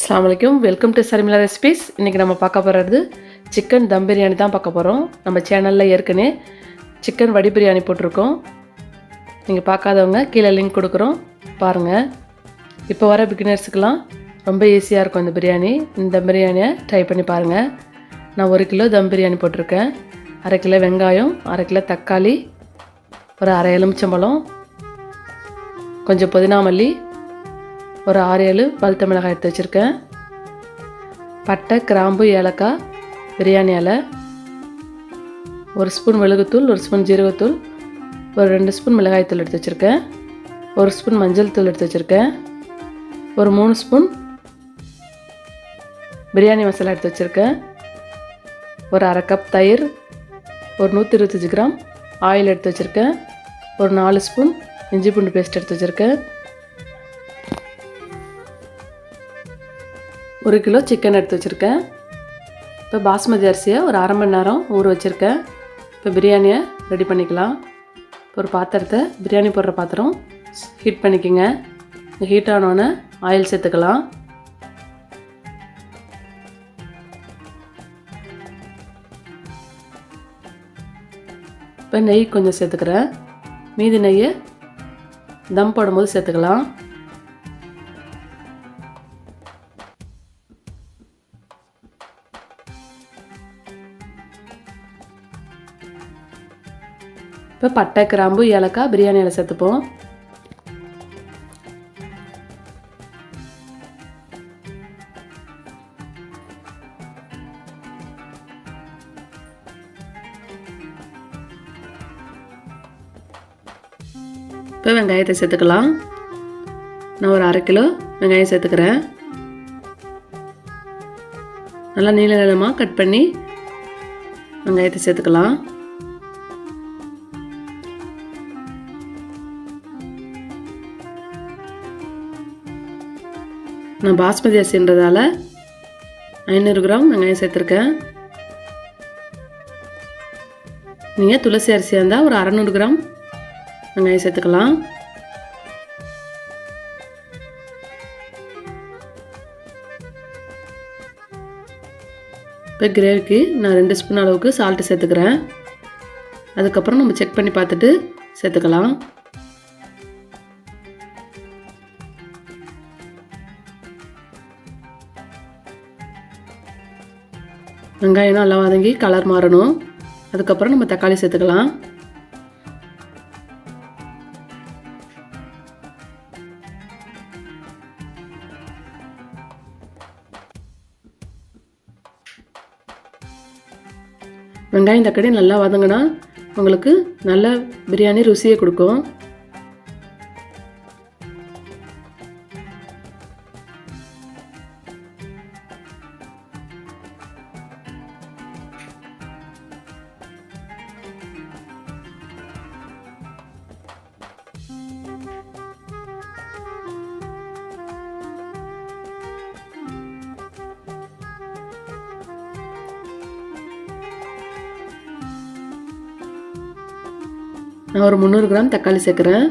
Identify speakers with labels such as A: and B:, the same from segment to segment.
A: அஸ்ஸலாமு அலைக்கும். Welcome to Sharmila recipes. இன்றைக்கி நம்ம பார்க்க போகிறது சிக்கன் தம் பிரியாணி தான் பார்க்க போகிறோம். நம்ம சேனலில் ஏற்கனவே சிக்கன் வடி பிரியாணி போட்டிருக்கோம். நீங்கள் பார்க்காதவங்க கீழே லிங்க் கொடுக்குறோம், பாருங்கள். இப்போ வர பிகினர்ஸுக்கெலாம் ரொம்ப ஈஸியாக இருக்கும் இந்த பிரியாணி. இந்த பிரியாணியை ட்ரை பண்ணி பாருங்கள். நான் 1 கிலோ தம் பிரியாணி போட்டிருக்கேன். 1/2 கிலோ வெங்காயம், 1/2 கிலோ தக்காளி, ஒரு 1/2 எலுமிச்சம்பழம், கொஞ்சம் புதினா மல்லி, ஒரு 6-7 பழுத்த மிளகாய் எடுத்து வச்சுருக்கேன். பட்டை, கிராம்பு, ஏலக்காய், பிரியாணி இலை, 1 ஸ்பூன் மிளகுத்தூள், 1 ஸ்பூன் ஜீரகத்தூள், ஒரு 2 ஸ்பூன் மிளகாய்த்தூள் எடுத்து வச்சுருக்கேன். 1 ஸ்பூன் மஞ்சள் தூள் எடுத்து வச்சுருக்கேன். ஒரு 3 ஸ்பூன் பிரியாணி மசாலா எடுத்து வச்சுருக்கேன். ஒரு 1/2 கப் தயிர், ஒரு 125 கிராம் ஆயில் எடுத்து வச்சுருக்கேன். ஒரு 4 ஸ்பூன் இஞ்சி பூண்டு பேஸ்ட் எடுத்து வச்சுருக்கேன். 1 கிலோ சிக்கன் எடுத்து வச்சுருக்கேன். இப்போ பாஸ்மதி அரிசியை ஒரு 1/2 மணி நேரம் ஊற வச்சுருக்கேன். இப்போ பிரியாணியை ரெடி பண்ணிக்கலாம். ஒரு பாத்திரத்தை, பிரியாணி போடுற பாத்திரம் ஹீட் பண்ணிக்கோங்க. ஹீட் ஆனோடனே ஆயில் சேர்த்துக்கலாம். இப்போ நெய் கொஞ்சம் சேர்த்துக்கிறேன். மீதி நெய்யை தம் போடும்போது சேர்த்துக்கலாம். இப்போ பட்டை, கிராம்பு, ஏலக்காய், பிரியாணி இலை சேர்த்துப்போம். இப்போ வெங்காயத்தை சேர்த்துக்கலாம். நான் ஒரு 1/2 கிலோ வெங்காயம் சேர்த்துக்கிறேன். நல்லா நீள நீளமாக கட் பண்ணி வெங்காயத்தை சேர்த்துக்கலாம். நான் பாஸ்மதி அரிசின்றதால 500 கிராம் வெங்காயம் சேர்த்துருக்கேன். நீங்கள் துளசி அரிசியாக இருந்தால் ஒரு 600 கிராம் வெங்காயம் சேர்த்துக்கலாம். இப்போ கிரேவிக்கு நான் 2 ஸ்பூன் அளவுக்கு சால்ட்டு சேர்த்துக்கிறேன். அதுக்கப்புறம் நம்ம செக் பண்ணி பார்த்துட்டு சேர்த்துக்கலாம். வெங்காயம் நல்லா வதங்கி கலர் மாறணும். அதுக்கப்புறம் நம்ம தக்காளி சேர்த்துக்கலாம். வெங்காயம் தக்காளி நல்லா வதங்கினா உங்களுக்கு நல்ல பிரியாணி ருசியை கொடுக்கும். நான் ஒரு 300 கிராம் தக்காளி சேர்க்குறேன்.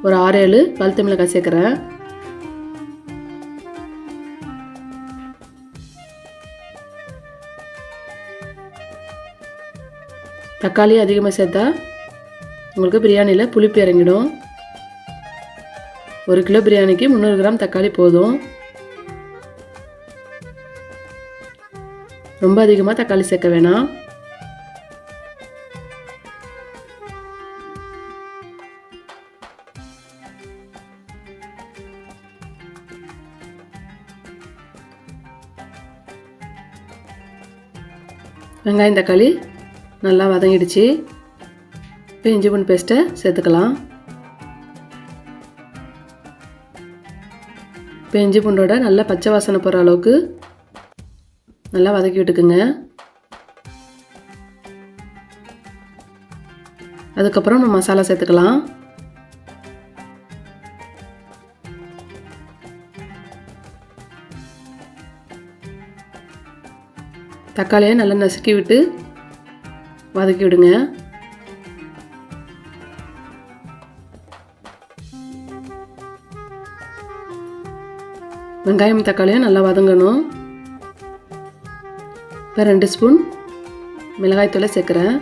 A: ஒரு 6-7 பழுத்த மிளகாய் சேர்க்குறேன். தக்காளி அதிகமாக சேர்த்தா உங்களுக்கு பிரியாணியில் புளிப்பு இறங்கிடும். 1 கிலோ பிரியாணிக்கு 300 கிராம் தக்காளி போதும். ரொம்ப அதிகமாக தக்காளி சேர்க்க வேணாம். வெங்காயம் தக்காளி நல்லா வதங்கிடுச்சு. இப்போ இஞ்சி பூண்டு பேஸ்ட்டை சேர்த்துக்கலாம். இப்போ இஞ்சி பூண்டோட நல்லா பச்சை வாசனை போகிற அளவுக்கு நல்லா வதக்கி விட்டுக்குங்க. அதுக்கப்புறம் நம்ம மசாலா சேர்த்துக்கலாம். தக்காளியை நல்லா நசுக்கி விட்டு வதக்கி விடுங்க. வெங்காயம் தக்காளியும் நல்லா வதங்கணும். இப்போ 2 ஸ்பூன் மிளகாய்த்தூளை சேர்க்குறேன்.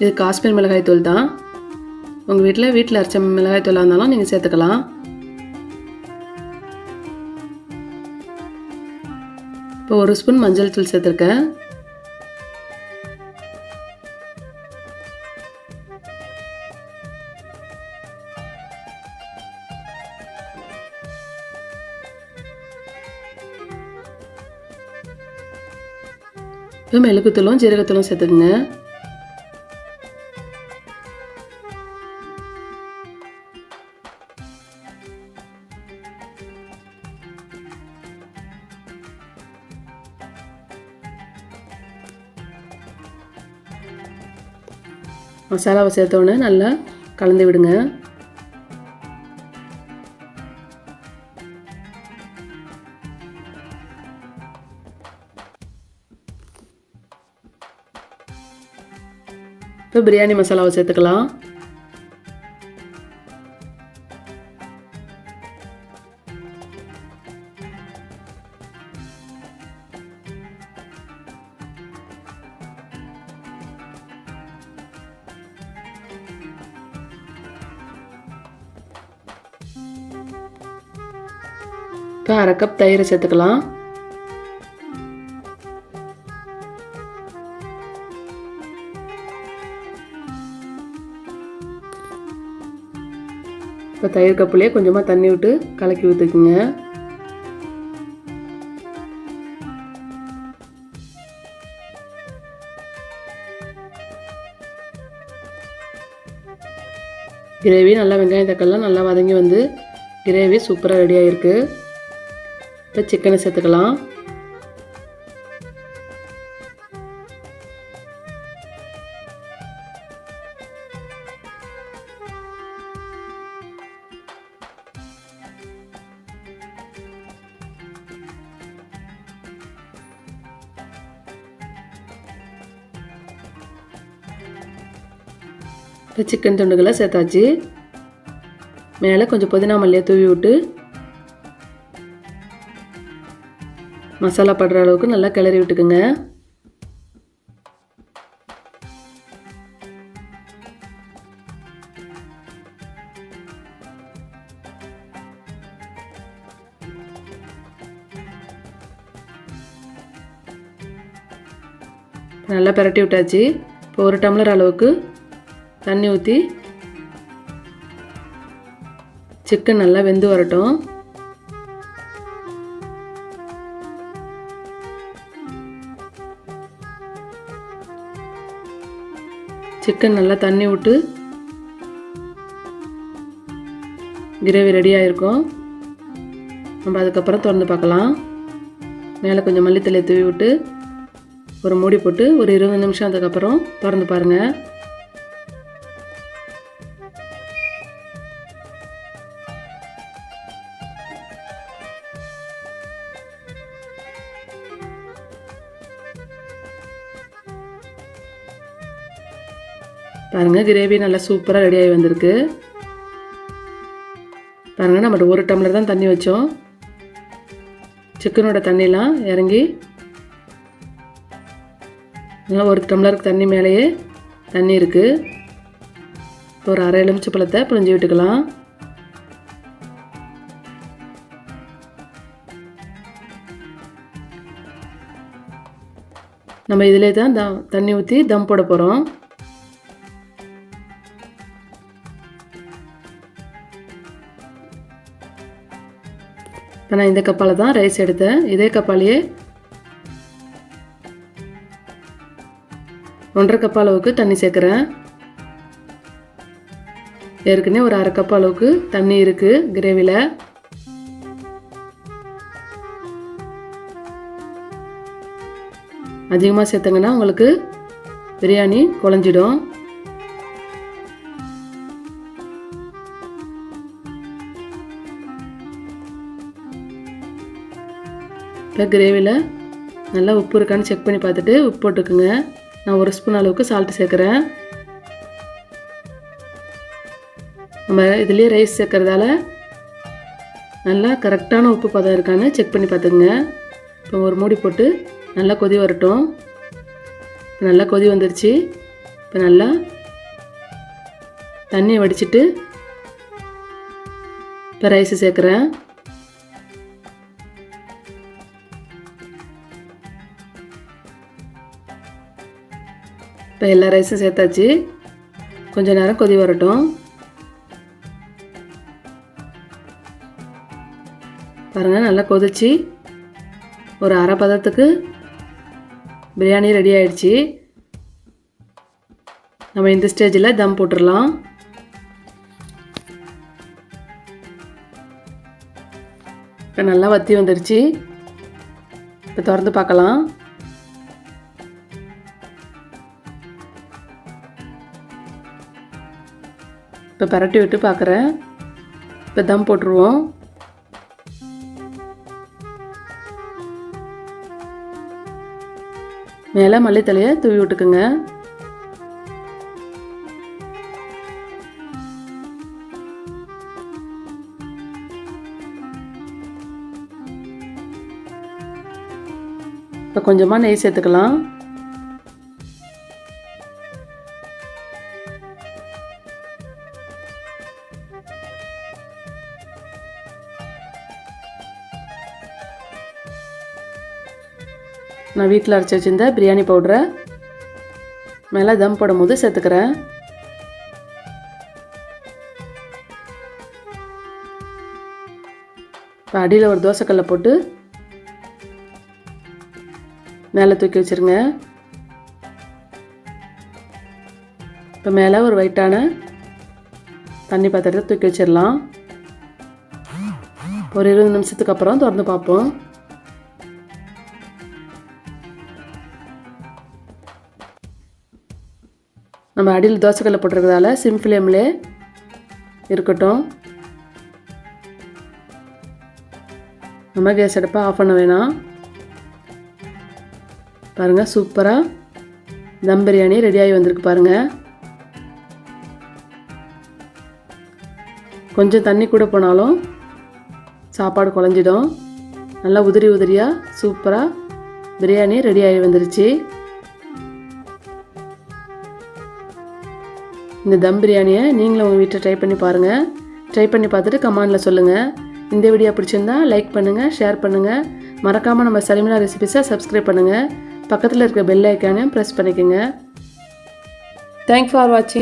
A: இது காஷ்மீர் மிளகாய்த்தூள் தான். உங்கள் வீட்டில் அரைச்ச மிளகாய்த்தூளாக இருந்தாலும் நீங்கள் சேர்த்துக்கலாம். இப்போ 1 ஸ்பூன் மஞ்சள் தூள் சேர்த்துருக்கேன். இப்போ மிளகுத்தூளும் ஜீரகத்தூளும் சேர்த்துக்குங்க. மசாலாவை சேர்த்தோடனே நல்லா கலந்து விடுங்க. இப்போ பிரியாணி மசாலாவை சேர்த்துக்கலாம். இப்போ 1/2 கப் தயிரை சேர்த்துக்கலாம். இப்போ தயிர் கப்புலேயே கொஞ்சமாக தண்ணி விட்டு கலக்கி ஊற்றிக்குங்க. கிரேவி நல்லா வெங்காயம் தக்காளிலாம் நல்லா வதங்கி வந்து கிரேவி சூப்பராக ரெடி ஆகிருக்கு. இப்போ சிக்கனை சேர்த்துக்கலாம். இப்போ சிக்கன் துண்டுகளை சேர்த்தாச்சு. மேலே கொஞ்சம் புதினா மல்லியை தூவி விட்டு மசாலா படுற அளவுக்கு நல்லா கிளறி விட்டுக்குங்க. நல்லா பிரட்டி விட்டாச்சு. இப்போ 1 டம்ளர் அளவுக்கு தண்ணி ஊற்றி சிக்கன் நல்லா வெந்து வரட்டும். சிக்கன் நல்லா தண்ணி விட்டு கிரேவி ரெடியாக இருக்கும். நம்ம அதுக்கப்புறம் திறந்து பார்க்கலாம். மேலே கொஞ்சம் மல்லித்தலையை தூவி விட்டு ஒரு மூடி போட்டு ஒரு 20 நிமிஷம் அதுக்கப்புறம் திறந்து பாருங்கள். பாருங்கள், கிரேவி நல்லா சூப்பராக ரெடியாகி வந்திருக்கு. பாருங்கள், நம்ம 1 டம்ளர் தான் தண்ணி வச்சோம். சிக்கனோட தண்ணிலாம் இறங்கி நல்லா 1 டம்ளருக்கு தண்ணி மேலேயே தண்ணி இருக்குது. ஒரு 1/2 எலுமிச்சை பழத்தை புழிஞ்சு விட்டுக்கலாம். நம்ம இதிலே தான் தண்ணி ஊற்றி தம் போட போகிறோம். இப்போ நான் இந்த கப்பால் தான் ரைஸ் எடுத்தேன். இதே கப்பாலேயே 1/2 கப் அளவுக்கு தண்ணி சேர்க்குறேன். ஏற்கனவே ஒரு 1/2 கப் அளவுக்கு தண்ணி இருக்குது கிரேவியில். அதிகமாக சேர்த்தங்கன்னா உங்களுக்கு பிரியாணி குழஞ்சிடும். இப்போ கிரேவியில் நல்லா உப்பு இருக்கான்னு செக் பண்ணி பார்த்துட்டு உப்பு போட்டுக்குங்க. நான் 1 ஸ்பூன் அளவுக்கு சால்ட்டு சேர்க்குறேன். நம்ம இதுலேயே ரைஸ் சேர்க்குறதால நல்லா கரெக்டான உப்பு பதம் இருக்கான்னு செக் பண்ணி பார்த்துக்குங்க. இப்போ ஒரு மூடி போட்டு நல்லா கொதி வரட்டும். நல்லா கொதி வந்துருச்சு. இப்போ நல்லா தண்ணியை வடிச்சிட்டு இப்போ ரைஸு சேர்க்குறேன். இப்போ எல்லா ரைஸும் சேர்த்தாச்சு. கொஞ்சம் நேரம் கொதி வரட்டும். பாருங்கள், நல்லா கொதிச்சு ஒரு அரை பதத்துக்கு பிரியாணி ரெடி ஆயிடுச்சு. நம்ம இந்த ஸ்டேஜில் தம் போட்டுடலாம். இப்போ நல்லா வத்தி வந்துடுச்சு. இப்போ திறந்து பார்க்கலாம். இப்போ பரட்டி விட்டு பார்க்குறேன். இப்போ தம் போட்டுருவோம். மேலே மல்லித்தலையை தூவி விட்டுக்குங்க. இப்போ கொஞ்சமாக நெய் சேர்த்துக்கலாம். நான் வீட்டில் அரைச்சி வச்சிருந்த பிரியாணி பவுடரை மேலே தம் போடும்போது சேர்த்துக்கிறேன். இப்போ அடியில் ஒரு தோசைக்கல்லை போட்டு மேலே தூக்கி வச்சுருங்க. இப்போ மேலே ஒரு ஒயிட்டான தண்ணி பாத்திரத்தை தூக்கி வச்சிடலாம். ஒரு 20 நிமிஷத்துக்கு அப்புறம் திறந்து பார்ப்போம். நம்ம அடியில் தோசைக்கல்லை போட்டிருக்கிறதால சிம் ஃப்ளேம்லே இருக்கட்டும். நம்ம கேஸ் அடுப்பை ஆஃப் பண்ண வேணாம். பாருங்கள், சூப்பராக தம் பிரியாணி ரெடியாகி வந்திருக்கு பாருங்கள். கொஞ்சம் தண்ணி கூட போனாலும் சாப்பாடு குழஞ்சிடும். நல்லா உதிரி உதிரியாக சூப்பராக பிரியாணி ரெடியாகி வந்துருச்சு. இந்த தம் பிரியாணியை நீங்களும் உங்கள் வீட்டில் ட்ரை பண்ணி பாருங்கள். ட்ரை பண்ணி பார்த்துட்டு கமெண்டில் சொல்லுங்கள். இந்த வீடியோ பிடிச்சிருந்தா லைக் பண்ணுங்கள், ஷேர் பண்ணுங்கள். மறக்காமல் நம்ம சலிமிலா ரெசிபீஸை சப்ஸ்கிரைப் பண்ணுங்கள். பக்கத்தில் இருக்க பெல் ஐக்கானையும் ப்ரெஸ் பண்ணிக்கோங்க. தேங்க்ஸ் ஃபார் வாட்சிங்.